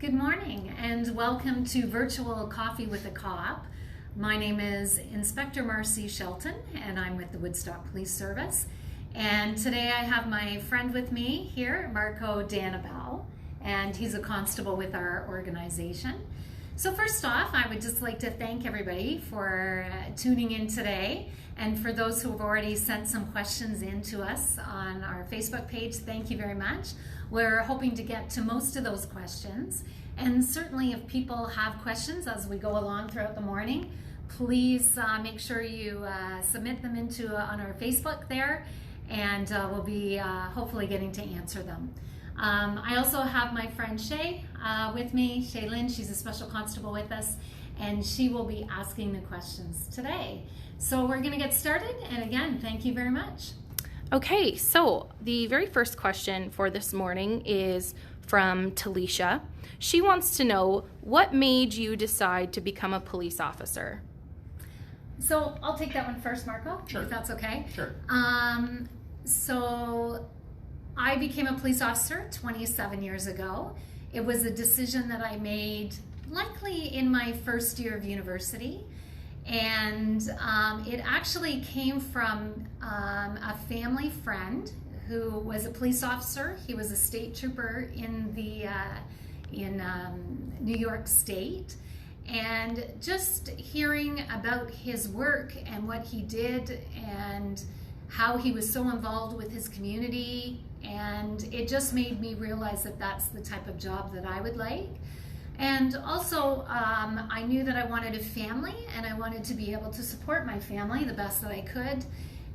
Good morning and welcome to Virtual Coffee with a Cop. My name is Inspector Shelton and I'm with the Woodstock Police Service. And today I have my friend with me here, Constable D'Annibale, and he's a constable with our organization. So first off, I would just like to thank everybody for tuning in today. And for those who have already sent some questions in to us on our Facebook page, thank you very much. We're hoping to get to most of those questions. And certainly if people have questions as we go along throughout the morning, please make sure you submit them on our Facebook there, and we'll be hopefully getting to answer them. I also have my friend Shay with me, Shaylin. She's a special constable with us, and she will be asking the questions today. So we're going to get started, and again, thank you very much. Okay, so the very first question for this morning is from Talisha. She wants to know, what made you decide to become a police officer? So I'll take that one first, Marco, Sure. if that's okay. Sure. So I became a police officer 27 years ago. It was a decision that I made likely in my first year of university. And it actually came from a family friend who was a police officer. He was a state trooper in New York State. And just hearing about his work and what he did and how he was so involved with his community, and it just made me realize that that's the type of job that I would like. And also, I knew that I wanted a family, and I wanted to be able to support my family the best that I could.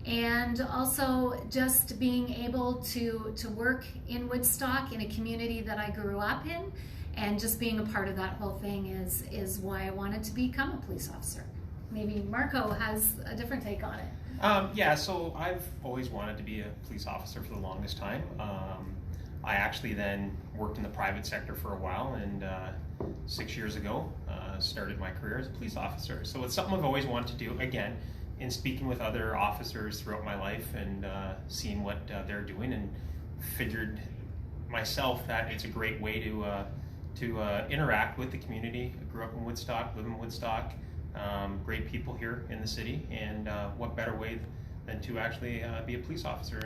And also, just being able to work in Woodstock, in a community that I grew up in, and just being a part of that whole thing is why I wanted to become a police officer. Maybe Marco has a different take on it. Yeah, so I've always wanted to be a police officer for the longest time. I actually then worked in the private sector for a while, and 6 years ago started my career as a police officer. So it's something I've always wanted to do. Again, in speaking with other officers throughout my life and seeing what they're doing, and figured myself that it's a great way to interact with the community. I grew up in Woodstock, live in Woodstock, great people here in the city, and what better way than to actually be a police officer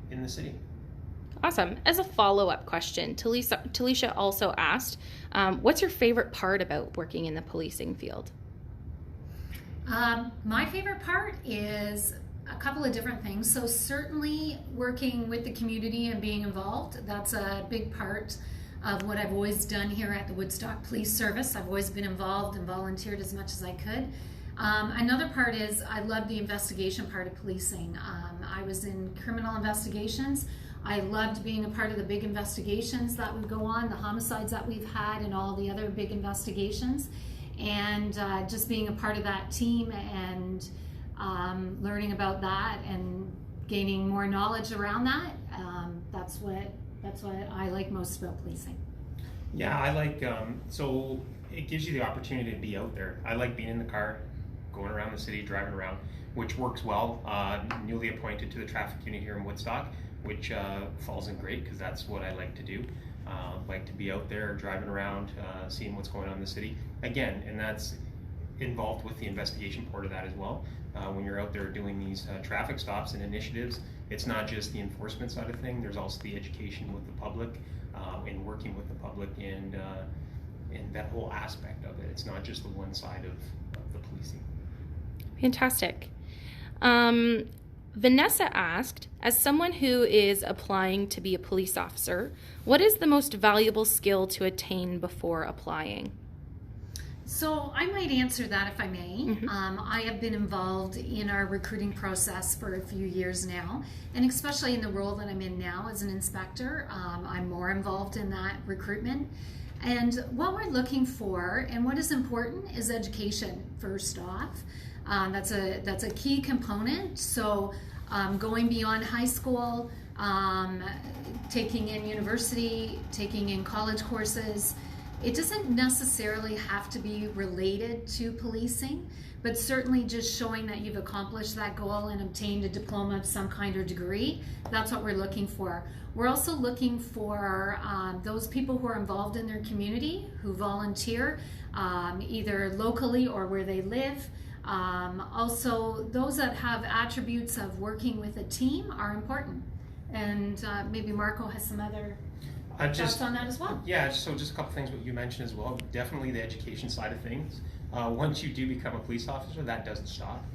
in the city. Awesome. As a follow-up question, Talisha also asked, what's your favorite part about working in the policing field? My favorite part is a couple of different things. So certainly working with the community and being involved, that's a big part of what I've always done here at the Woodstock Police Service. I've always been involved and volunteered as much as I could. Another part is I love the investigation part of policing. I was in criminal investigations. I loved being a part of the big investigations that would go on, the homicides that we've had and all the other big investigations. And just being a part of that team and learning about that and gaining more knowledge around that, that's what I like most about policing. Yeah, I like, so it gives you the opportunity to be out there. I like being in the car, going around the city, driving around, which works well. Newly appointed to the traffic unit here in Woodstock, which falls in great because that's what I like to do. Like to be out there driving around, seeing what's going on in the city. Again, and that's involved with the investigation part of that as well. When you're out there doing these traffic stops and initiatives, it's not just the enforcement side of things, there's also the education with the public and working with the public and that whole aspect of it. It's not just the one side of the policing. Fantastic. Vanessa asked, as someone who is applying to be a police officer, what is the most valuable skill to attain before applying? So I might answer that if I may. Mm-hmm. I have been involved in our recruiting process for a few years now, and especially in the role that I'm in now as an inspector, I'm more involved in that recruitment. And what we're looking for and what is important is education, first off. That's a key component. So going beyond high school, taking in university, taking in college courses, It doesn't necessarily have to be related to policing, but certainly just showing that you've accomplished that goal and obtained a diploma of some kind or degree. That's what we're looking for. We're also looking for those people who are involved in their community, who volunteer either locally or where they live. Also, those that have attributes of working with a team are important. And maybe Marco has some other thoughts on that as well. Yeah, so just a couple things what you mentioned as well. Definitely the education side of things. Once you do become a police officer, that doesn't stop.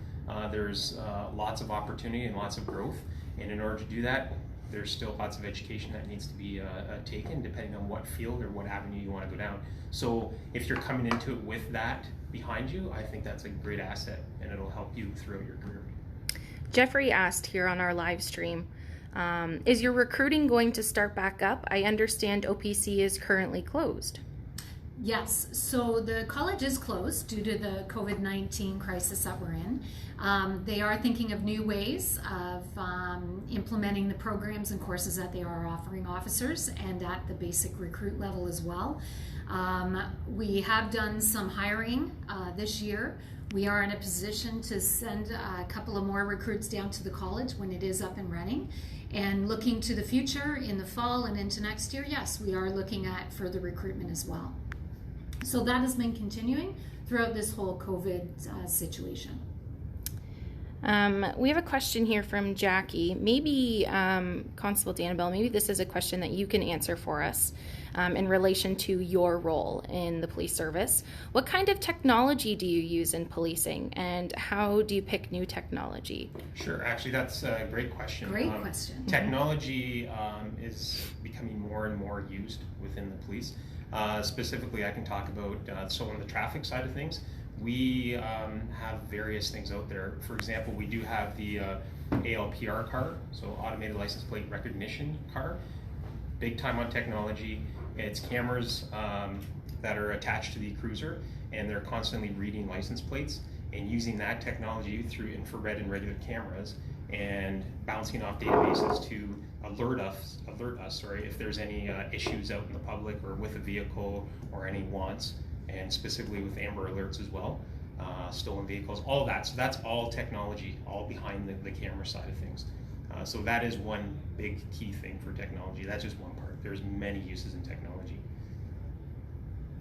There's lots of opportunity and lots of growth. And in order to do that, there's still lots of education that needs to be taken depending on what field or what avenue you want to go down. So if you're coming into it with that behind you, I think that's a great asset and it'll help you throughout your career. Jeffrey asked here on our live stream, is your recruiting going to start back up? I understand OPC is currently closed. Yes, so the college is closed due to the COVID-19 crisis that we're in. They are thinking of new ways of implementing the programs and courses that they are offering officers and at the basic recruit level as well. We have done some hiring this year. We are in a position to send a couple of more recruits down to the college when it is up and running. And looking to the future in the fall and into next year, yes, we are looking at further recruitment as well. So that has been continuing throughout this whole COVID situation. We have a question here from Jackie. Maybe Constable D'Annibale, maybe this is a question that you can answer for us in relation to your role in the police service. What kind of technology do you use in policing, and how do you pick new technology? Sure, actually that's a great question. Great question. Technology is becoming more and more used within the police. Specifically, I can talk about, so on the traffic side of things, we have various things out there. For example, we do have the ALPR car, so automated license plate recognition car. Big time on technology. It's cameras that are attached to the cruiser, and they're constantly reading license plates and using that technology through infrared and regular cameras and bouncing off databases to alert us if there's any issues out in the public or with a vehicle or any wants, and specifically with Amber Alerts as well, stolen vehicles, all of that. So that's all technology, all behind the camera side of things. So that is one big key thing for technology. That's just one part. There's many uses in technology.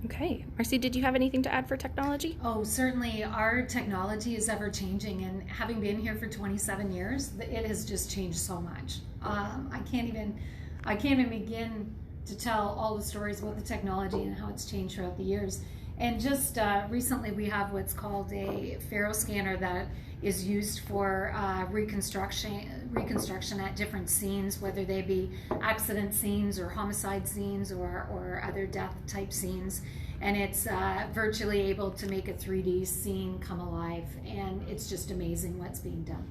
Okay. Marcy, did you have anything to add for technology? Oh, certainly. Our technology is ever changing, and having been here for 27 years, it has just changed so much. I can't even begin to tell all the stories about the technology and how it's changed throughout the years. And just recently we have what's called a Faro scanner that is used for reconstruction at different scenes, whether they be accident scenes or homicide scenes or other death type scenes. And it's virtually able to make a 3D scene come alive. And it's just amazing what's being done.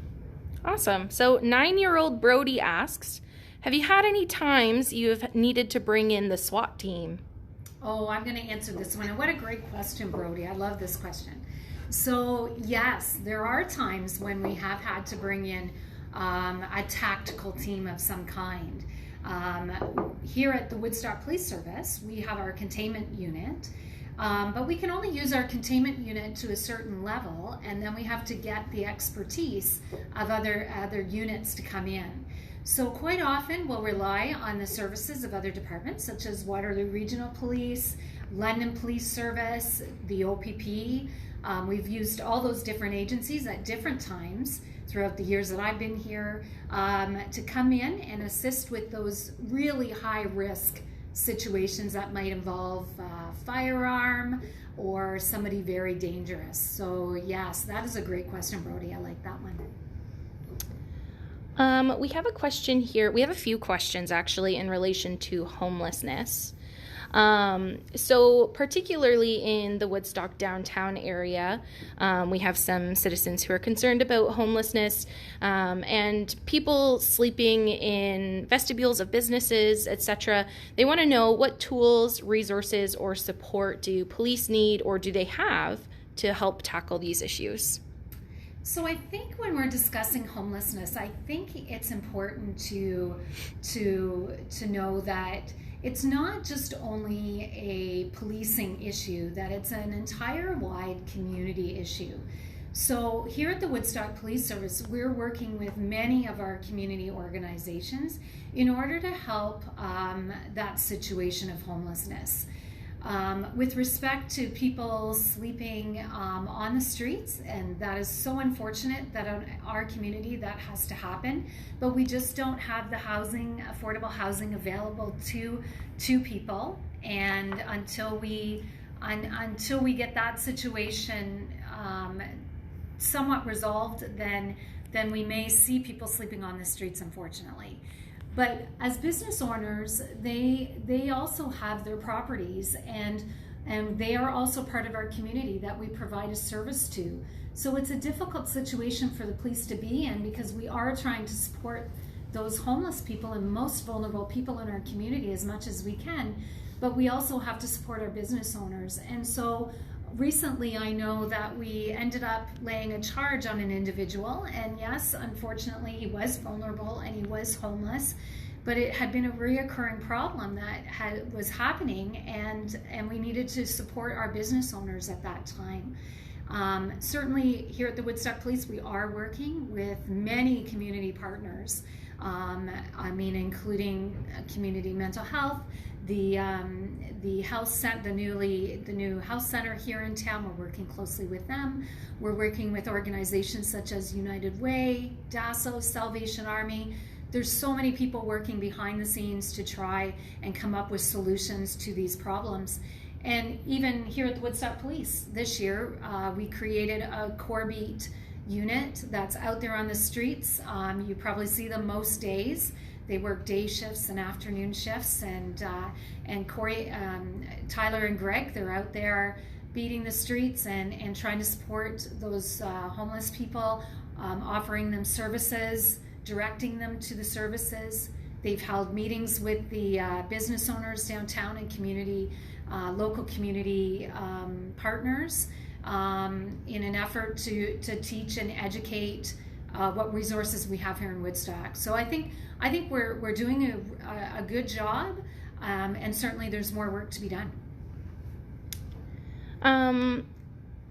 Awesome. So 9-year-old Brody asks, have you had any times you've needed to bring in the SWAT team? Oh, I'm going to answer this one. And what a great question, Brody. I love this question. So yes, there are times when we have had to bring in a tactical team of some kind. Here at the Woodstock Police Service, we have our containment unit, but we can only use our containment unit to a certain level, and then we have to get the expertise of other units to come in. So quite often we'll rely on the services of other departments such as Waterloo Regional Police, London Police Service, the OPP. We've used all those different agencies at different times throughout the years that I've been here to come in and assist with those really high risk situations that might involve firearm or somebody very dangerous. So yes, that is a great question, Brody. I like that one. We have a question here. We have a few questions actually in relation to homelessness. So particularly in the Woodstock downtown area, we have some citizens who are concerned about homelessness and people sleeping in vestibules of businesses, etc. They want to know what tools, resources, or support do police need or do they have to help tackle these issues? So I think when we're discussing homelessness, I think it's important to know that it's not just only a policing issue, that it's an entire wide community issue. So here at the Woodstock Police Service, we're working with many of our community organizations in order to help that situation of homelessness. With respect to people sleeping on the streets, and that is so unfortunate that in our community that has to happen, but we just don't have the affordable housing available to people, and until we get that situation somewhat resolved, then we may see people sleeping on the streets, unfortunately. But as business owners, they also have their properties, and they are also part of our community that we provide a service to. So it's a difficult situation for the police to be in, because we are trying to support those homeless people and most vulnerable people in our community as much as we can, but we also have to support our business owners. And so recently, I know that we ended up laying a charge on an individual, and yes, unfortunately, he was vulnerable and he was homeless, but it had been a reoccurring problem that was happening, and we needed to support our business owners at that time. Certainly, here at the Woodstock Police, we are working with many community partners. Including community mental health, the health center, the new health center here in town. We're working closely with them. We're working with organizations such as United Way, DASO, Salvation Army. There's so many people working behind the scenes to try and come up with solutions to these problems. And even here at the Woodstock Police this year, we created a core beat unit that's out there on the streets. You probably see them most days. They work day shifts and afternoon shifts, and Corey, Tyler and Greg, they're out there beating the streets and trying to support those homeless people, offering them services, directing them to the services. They've held meetings with the business owners downtown and community, local community partners, in an effort to teach and educate what resources we have here in Woodstock. So I think we're doing a good job, and certainly there's more work to be done.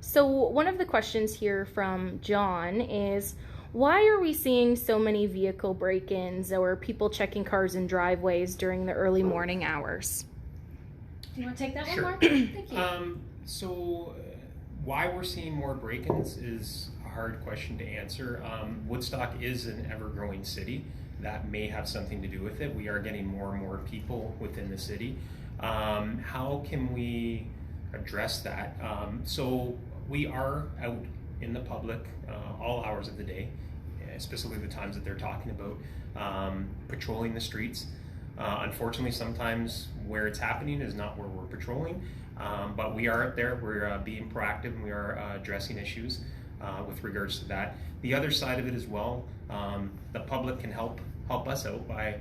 So one of the questions here from John is, why are we seeing so many vehicle break-ins or people checking cars in driveways during the early morning hours? Do you want to take that Sure. one, Mark? Thank you. So why we're seeing more break-ins is a hard question to answer. Woodstock is an ever-growing city. That may have something to do with it. We are getting more and more people within the city. How can we address that? So we are out in the public all hours of the day, specifically the times that they're talking about, patrolling the streets. Unfortunately, sometimes where it's happening is not where we're patrolling, but we are out there. We're being proactive, and we are addressing issues with regards to that. The other side of it as well, the public can help us out by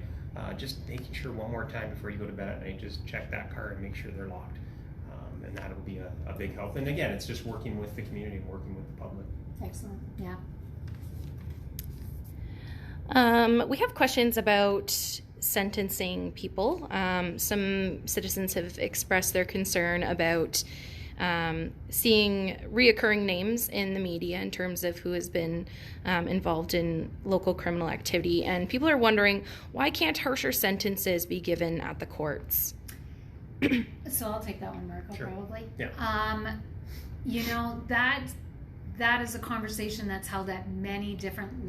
just making sure one more time before you go to bed at night, just check that car and make sure they're locked, and that'll be a big help. And again, it's just working with the community and working with the public. Excellent. Yeah. We have questions about sentencing people. Some citizens have expressed their concern about seeing reoccurring names in the media in terms of who has been involved in local criminal activity, and people are wondering, why can't harsher sentences be given at the courts? So I'll take that one, Marco. Sure. Probably. Yeah. That is a conversation that's held at many different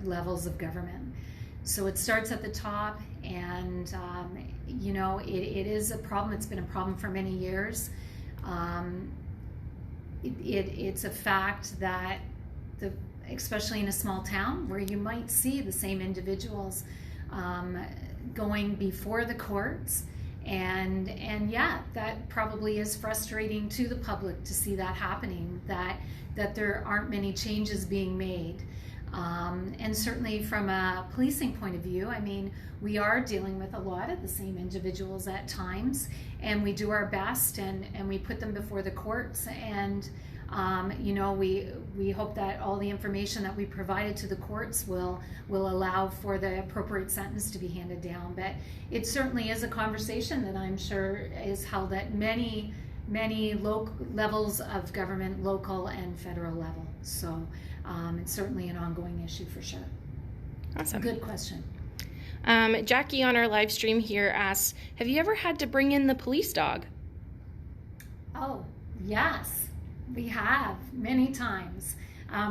levels of government. So it starts at the top, and it is a problem. It's been a problem for many years. It's a fact that especially in a small town where you might see the same individuals going before the courts, and yeah, that probably is frustrating to the public to see that happening, that there aren't many changes being made. And certainly from a policing point of view, I mean, we are dealing with a lot of the same individuals at times, and we do our best, and we put them before the courts, and We hope that all the information that we provided to the courts will allow for the appropriate sentence to be handed down. But it certainly is a conversation that I'm sure is held at many levels of government, local and federal level. So it's certainly an ongoing issue for sure. Awesome. Good question. Jackie on our live stream here asks, have you ever had to bring in the police dog? Oh, yes, we have many times.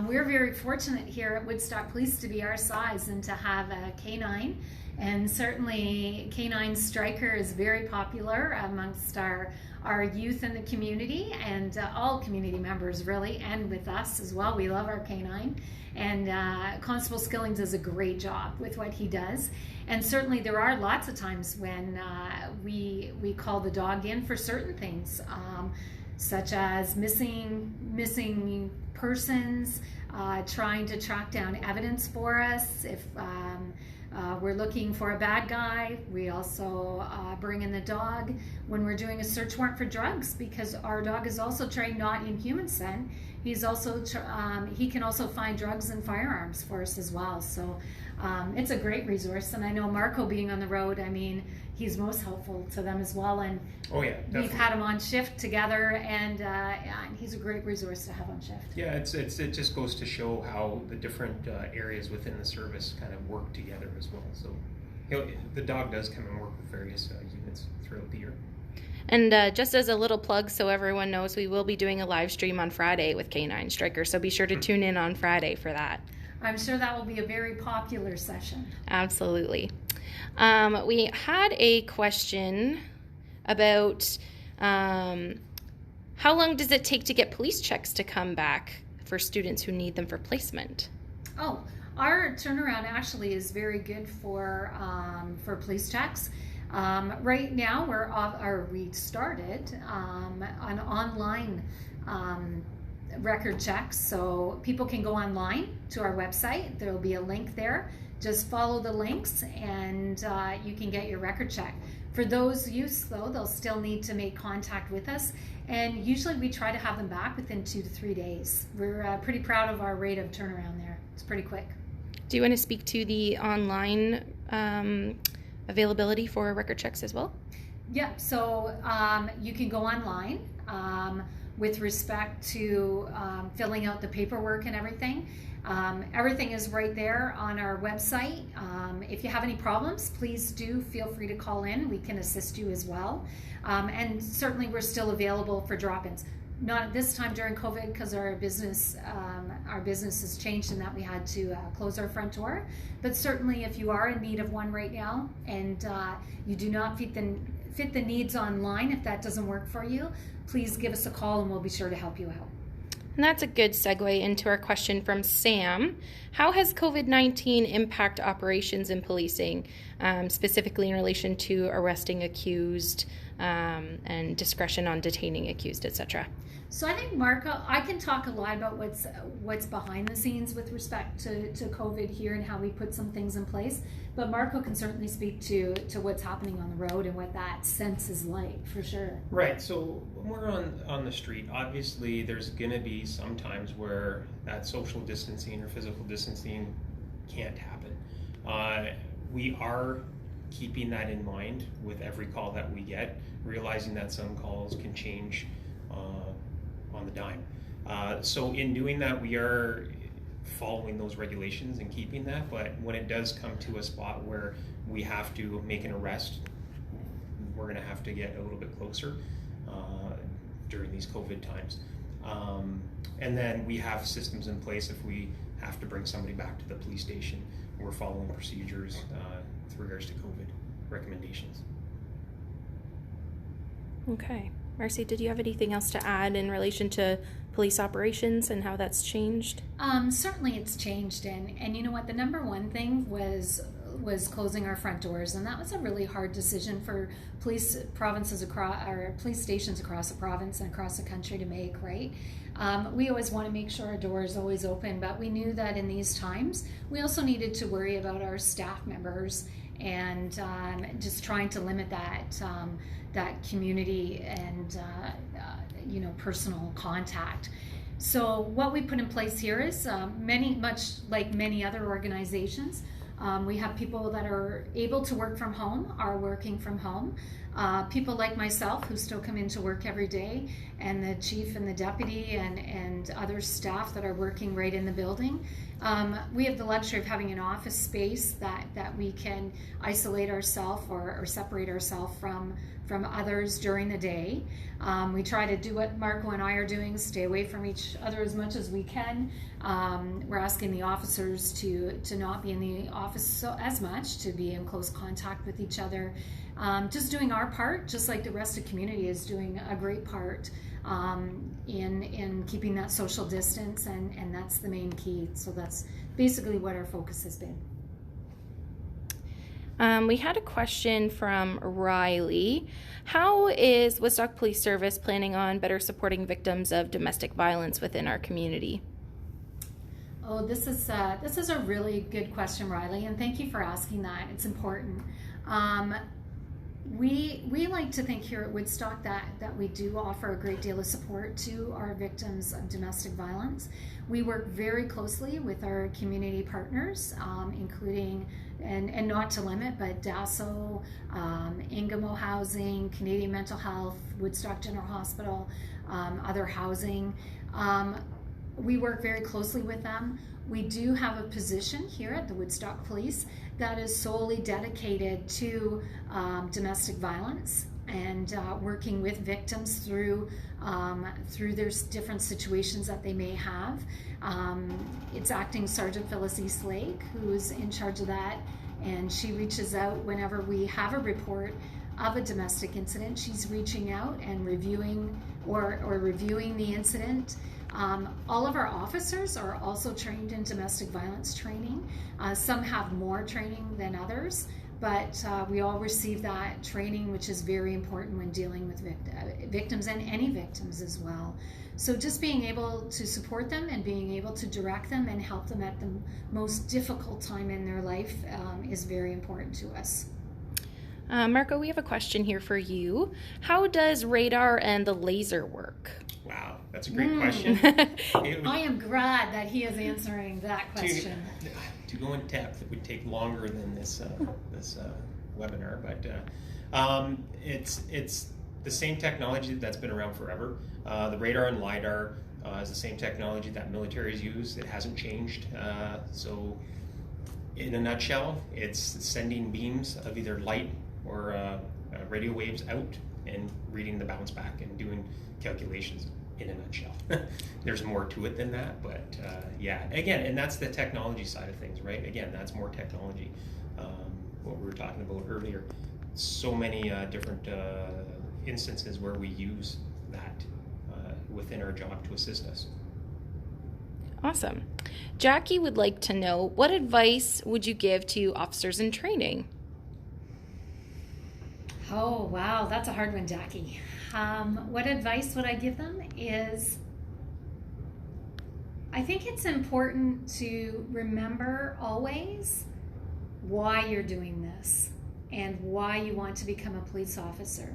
We're very fortunate here at Woodstock Police to be our size and to have a canine. And certainly Canine Striker is very popular amongst our youth in the community and all community members really, and with us as well. We love our canine. And Constable Skilling does a great job with what he does. And certainly there are lots of times when we call the dog in for certain things, such as missing persons, trying to track down evidence for us. If we're looking for a bad guy, we also bring in the dog when we're doing a search warrant for drugs, because our dog is also trained not in human scent. He's also he can also find drugs and firearms for us as well. So it's a great resource, and I know Marco being on the road, I mean, he's most helpful to them as well. And oh yeah, definitely. We've had him on shift together, and he's a great resource to have on shift. Yeah, it just goes to show how the different areas within the service kind of work together as well. So the dog does come and work with various units throughout the year. And just as a little plug, so everyone knows, we will be doing a live stream on Friday with Canine Striker, so be sure to tune in on Friday for that. I'm sure that will be a very popular session. Absolutely. We had a question about how long does it take to get police checks to come back for students who need them for placement? Oh, our turnaround actually is very good for police checks. Right now, we started an online record checks, so people can go online to our website. There will be a link there. Just follow the links, and you can get your record check. For those youths, though, they'll still need to make contact with us, and usually we try to have them back within 2 to 3 days. We're pretty proud of our rate of turnaround there. It's pretty quick. Do you want to speak to the online availability for record checks as well? Yeah, so you can go online with respect to filling out the paperwork and everything. Everything is right there on our website. If you have any problems, please do feel free to call in. We can assist you as well. And certainly we're still available for drop-ins. Not at this time during COVID, because our business has changed in that we had to close our front door. But certainly if you are in need of one right now and you do not fit the needs online, if that doesn't work for you, please give us a call and we'll be sure to help you out. And that's a good segue into our question from Sam. How has COVID-19 impact operations in policing, specifically in relation to arresting accused and discretion on detaining accused, etc.? So I think, Marco, I can talk a lot about what's behind the scenes with respect to COVID here and how we put some things in place. But Marco can certainly speak to what's happening on the road and what that sense is like, for sure. Right. So when we're on the street, obviously there's going to be some times where that social distancing or physical distancing can't happen. We are keeping that in mind with every call that we get, realizing that some calls can change on the dime. So in doing that, we are following those regulations and keeping that, but when it does come to a spot where we have to make an arrest, we're going to have to get a little bit closer during these COVID times. And then we have systems in place if we have to bring somebody back to the police station. We're following procedures with regards to COVID recommendations. Okay. Marcy, did you have anything else to add in relation to police operations and how that's changed? Certainly it's changed, and you know what, the number one thing was closing our front doors, and that was a really hard decision for police stations across the province and across the country to make, right? We always want to make sure our door is always open, but we knew that in these times we also needed to worry about our staff members and just trying to limit that community and personal contact. So what we put in place here is much like many other organizations. We have people that are able to work from home, are working from home. People like myself who still come into work every day, and the chief and the deputy and other staff that are working right in the building. We have the luxury of having an office space that we can isolate ourselves or separate ourselves from others during the day. We try to do what Marco and I are doing, stay away from each other as much as we can. We're asking the officers to not be in the office as much, to be in close contact with each other. Just doing our part, just like the rest of the community is doing a great part in keeping that social distance, and that's the main key. So that's basically what our focus has been. We had a question from Riley. How is Woodstock Police Service planning on better supporting victims of domestic violence within our community? Oh, this is a really good question, Riley, and thank you for asking that. It's important. We like to think here at Woodstock that we do offer a great deal of support to our victims of domestic violence. We work very closely with our community partners, including, and not to limit, but DASO, Ingamo Housing, Canadian Mental Health, Woodstock General Hospital, other housing. We work very closely with them. We do have a position here at the Woodstock Police that is solely dedicated to domestic violence and working with victims through their different situations that they may have. It's Acting Sergeant Phyllis Eastlake who's in charge of that, and she reaches out whenever we have a report of a domestic incident. She's reaching out and reviewing or reviewing the incident. All of our officers are also trained in domestic violence training. Some have more training than others, but we all receive that training, which is very important when dealing with victims and any victims as well. So just being able to support them and being able to direct them and help them at the most difficult time in their life is very important to us. Marco, we have a question here for you. How does radar and the laser work? Wow, that's a great question. I am glad that he is answering that question. To go in depth, it would take longer than this webinar, but it's the same technology that's been around forever. The radar and LiDAR is the same technology that militaries use. It hasn't changed. So in a nutshell, it's sending beams of either light or radio waves out and reading the bounce back and doing calculations in a nutshell. There's more to it than that, but yeah, again, and that's the technology side of things, right? Again, that's more technology. What we were talking about earlier, so many different instances where we use that within our job to assist us. Awesome. Jackie would like to know, what advice would you give to officers in training? Oh, wow, that's a hard one, Jackie. What advice would I give them is, I think it's important to remember always why you're doing this and why you want to become a police officer.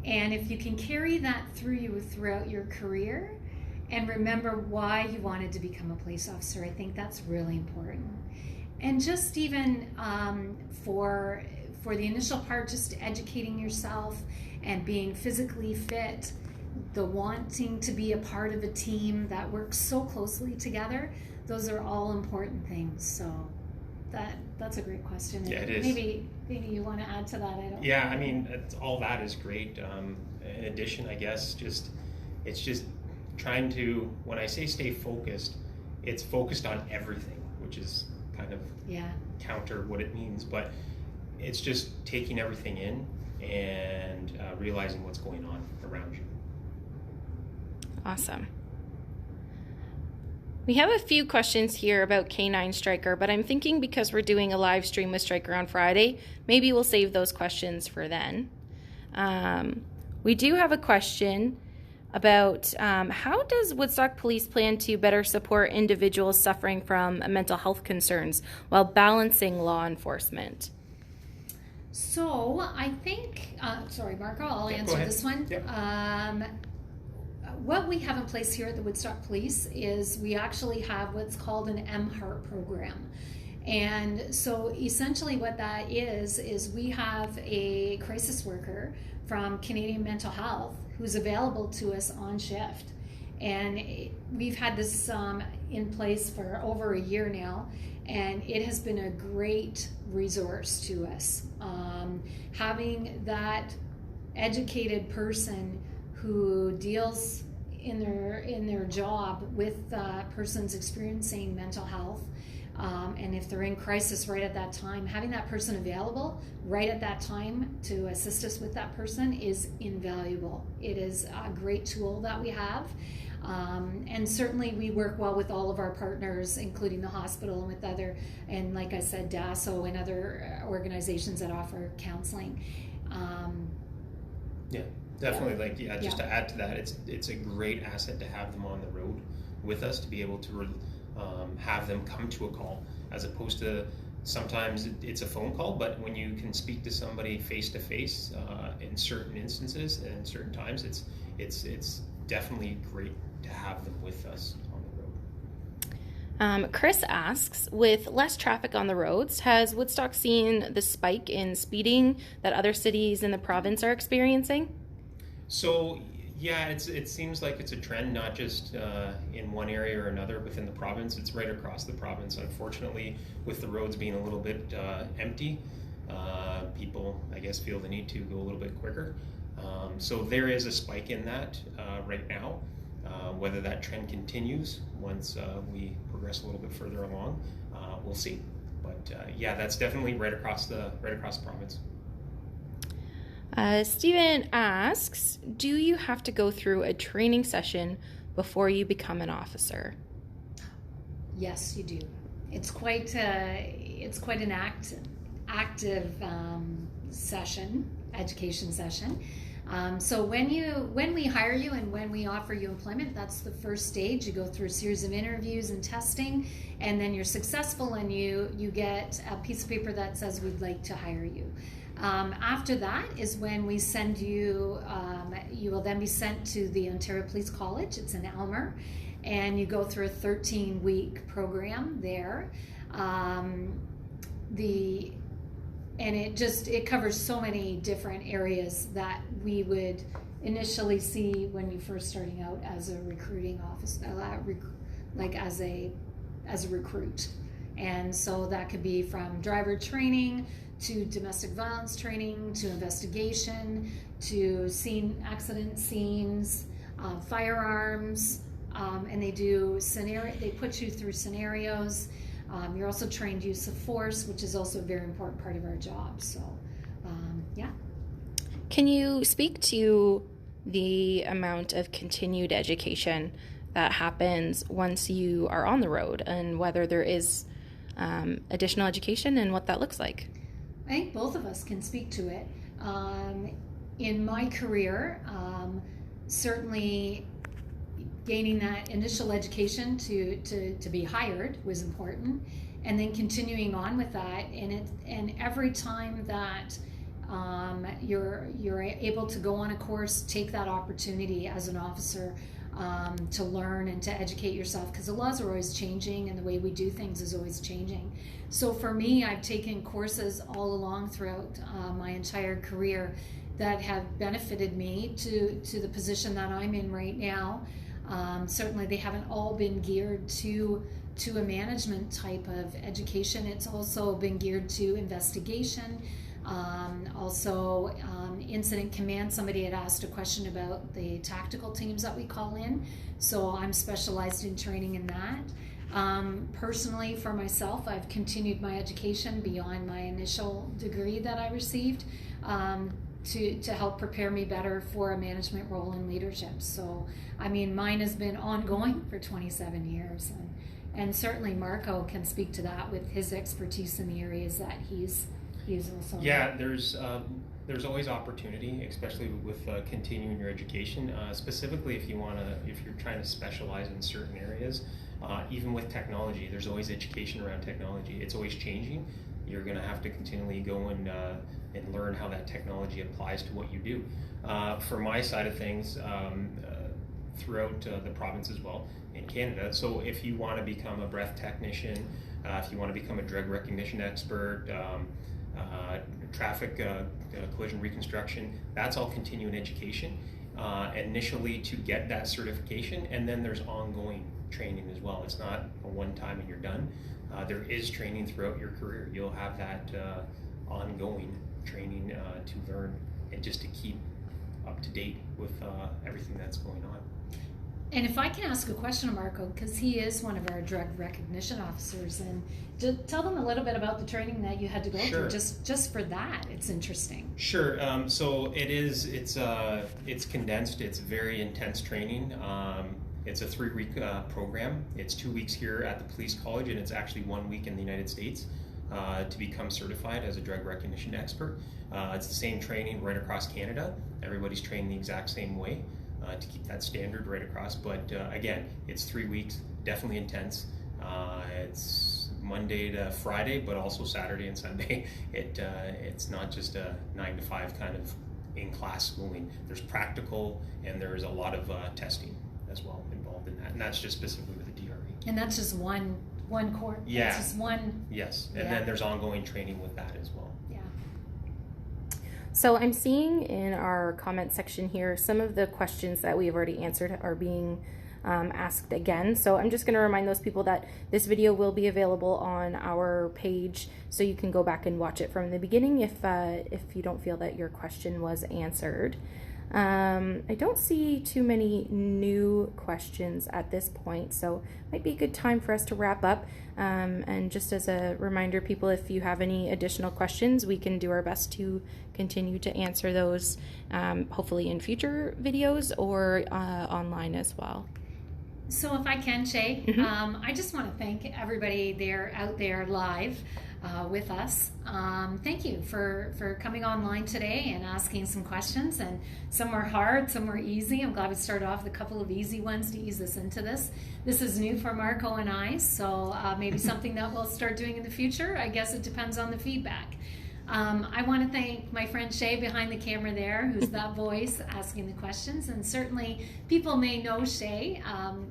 And if you can carry that through you throughout your career and remember why you wanted to become a police officer, I think that's really important. And just even for the initial part, just educating yourself and being physically fit, the wanting to be a part of a team that works so closely together, those are all important things. So that's a great question. Yeah, it is. Maybe you want to add to that. Yeah, I mean, all that is great. In addition, I guess it's just trying to, when I say stay focused, it's focused on everything, which is kind of counter what it means, but it's just taking everything in and realizing what's going on around you. Awesome. We have a few questions here about K9 Striker, but I'm thinking because we're doing a live stream with Striker on Friday, maybe we'll save those questions for then. We do have a question about how does Woodstock Police plan to better support individuals suffering from mental health concerns while balancing law enforcement? So I think, sorry, Marco, I'll answer this one. Yep. what we have in place here at the Woodstock Police is we actually have what's called an MHEART program. And so essentially what that is we have a crisis worker from Canadian Mental Health who's available to us on shift. And we've had this in place for over a year now, and it has been a great resource to us. Having that educated person who deals in their job with persons experiencing mental health, and if they're in crisis right at that time, having that person available right at that time to assist us with that person is invaluable. It is a great tool that we have. And certainly we work well with all of our partners, including the hospital and with other, and like I said, DASO and other organizations that offer counseling. Yeah, definitely. Just to add to that, it's a great asset to have them on the road with us, to be able to have them come to a call, as opposed to sometimes it's a phone call, but when you can speak to somebody face to face in certain instances and certain times, it's definitely great to have them with us on the road. Chris asks, with less traffic on the roads, has Woodstock seen the spike in speeding that other cities in the province are experiencing? So yeah, it seems like it's a trend, not just in one area or another within the province. It's right across the province. Unfortunately, with the roads being a little bit empty, people, I guess, feel the need to go a little bit quicker. So there is a spike in that right now. Whether that trend continues once we progress a little bit further along, we'll see. But yeah, that's definitely right across the province. Stephen asks, do you have to go through a training session before you become an officer? Yes, you do. It's quite an active education session. So when we hire you and when we offer you employment, that's the first stage. You go through a series of interviews and testing, and then you're successful and you get a piece of paper that says we'd like to hire you. After that is when we send you, you will then be sent to the Ontario Police College. It's in Elmer, and you go through a 13-week program there. And it covers so many different areas that we would initially see when you're first starting out as a recruiting officer, like as a recruit. And so that could be from driver training to domestic violence training to investigation to accident scenes, firearms, and they put you through scenarios. You're also trained use of force, which is also a very important part of our job. So, yeah. Can you speak to the amount of continued education that happens once you are on the road, and whether there is additional education and what that looks like? I think both of us can speak to it. In my career, certainly gaining that initial education to be hired was important, and then continuing on with that. And every time that you're able to go on a course, take that opportunity as an officer to learn and to educate yourself, because the laws are always changing and the way we do things is always changing. So for me, I've taken courses all along throughout my entire career that have benefited me to the position that I'm in right now. Certainly they haven't all been geared to a management type of education. It's also been geared to investigation. Also incident command. Somebody had asked a question about the tactical teams that we call in, so I'm specialized in training in that. Personally, for myself, I've continued my education beyond my initial degree that I received to help prepare me better for a management role in leadership. So I mean, mine has been ongoing for 27 years, and certainly Marco can speak to that with his expertise in the areas that he's also. Yeah, there's always opportunity, especially with continuing your education. Specifically, if you're trying to specialize in certain areas, even with technology, there's always education around technology. It's always changing. You're going to have to continually go and learn how that technology applies to what you do. For my side of things, throughout the province as well in Canada. So if you want to become a breath technician, if you want to become a drug recognition expert, traffic collision reconstruction, that's all continuing education initially to get that certification, and then there's ongoing training as well. It's not a one time and you're done. There is training throughout your career. You'll have that ongoing training to learn and just to keep up to date with everything that's going on. And if I can ask a question of Marco, because he is one of our drug recognition officers, and tell them a little bit about the training that you had to go through, just for that. It's interesting. Sure. So it's condensed. It's very intense training. It's a 3-week program. It's 2 weeks here at the police college, and it's actually 1 week in the United States to become certified as a drug recognition expert. It's the same training right across Canada. Everybody's trained the exact same way to keep that standard right across. But again, it's 3 weeks, definitely intense. It's Monday to Friday, but also Saturday and Sunday. It's not just a 9 to 5 kind of in-class schooling. There's practical, and there's a lot of testing as well involved in that, and that's just specifically with the DRE. And that's just one course. Yeah. That's just one. Yes, and then there's ongoing training with that as well. Yeah. So I'm seeing in our comment section here some of the questions that we've already answered are being asked again. So I'm just going to remind those people that this video will be available on our page, so you can go back and watch it from the beginning if you don't feel that your question was answered. I don't see too many new questions at this point, so it might be a good time for us to wrap up. And just as a reminder, people, if you have any additional questions, we can do our best to continue to answer those, hopefully in future videos or online as well. So if I can, Shay, I just want to thank everybody out there live with us. Thank you for coming online today and asking some questions, and some were hard, some were easy. I'm glad we started off with a couple of easy ones to ease us into this. This is new for Marco and I, so maybe something that we'll start doing in the future. I guess it depends on the feedback. I want to thank my friend Shay behind the camera there, who's that voice asking the questions. And certainly people may know Shay,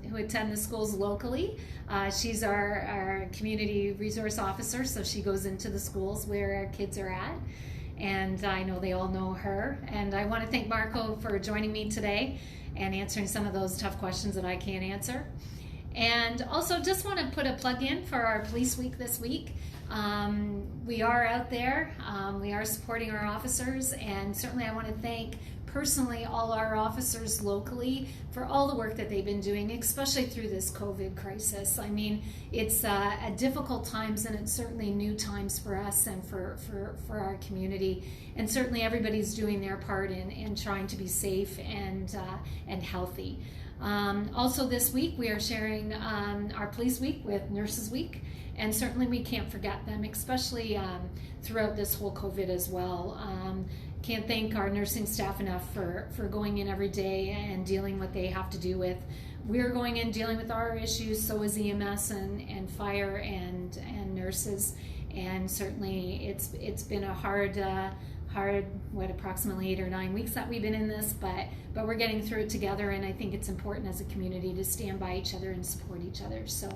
who attend the schools locally. She's our community resource officer, so she goes into the schools where our kids are at. And I know they all know her. And I want to thank Marco for joining me today and answering some of those tough questions that I can't answer. And also just want to put a plug in for our Police Week this week. We are out there, we are supporting our officers, and certainly I want to thank personally all our officers locally for all the work that they've been doing, especially through this COVID crisis. I mean, it's a difficult times, and it's certainly new times for us and for our community, and certainly everybody's doing their part in trying to be safe and healthy. Also this week we are sharing our Police Week with Nurses Week, and certainly we can't forget them, especially throughout this whole COVID as well. Can't thank our nursing staff enough for going in every day and dealing what they have to do with. We're going in dealing with our issues, so is EMS and fire and nurses, and certainly it's been a hard approximately 8 or 9 weeks that we've been in this, but we're getting through it together, and I think it's important as a community to stand by each other and support each other. So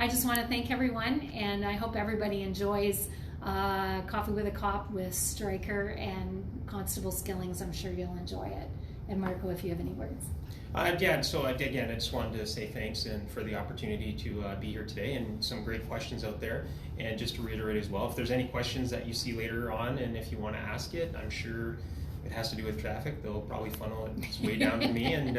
I just want to thank everyone, and I hope everybody enjoys Coffee with a Cop with Stryker and Constable Skillings. I'm sure you'll enjoy it. And Marco, if you have any words. So again, I just wanted to say thanks and for the opportunity to be here today, and some great questions out there. And just to reiterate as well, if there's any questions that you see later on, and if you want to ask it, I'm sure it has to do with traffic, they'll probably funnel its way down to me, and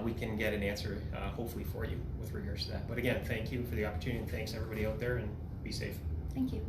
we can get an answer hopefully for you with regards to that. But again, thank you for the opportunity, and thanks everybody out there, and be safe. Thank you.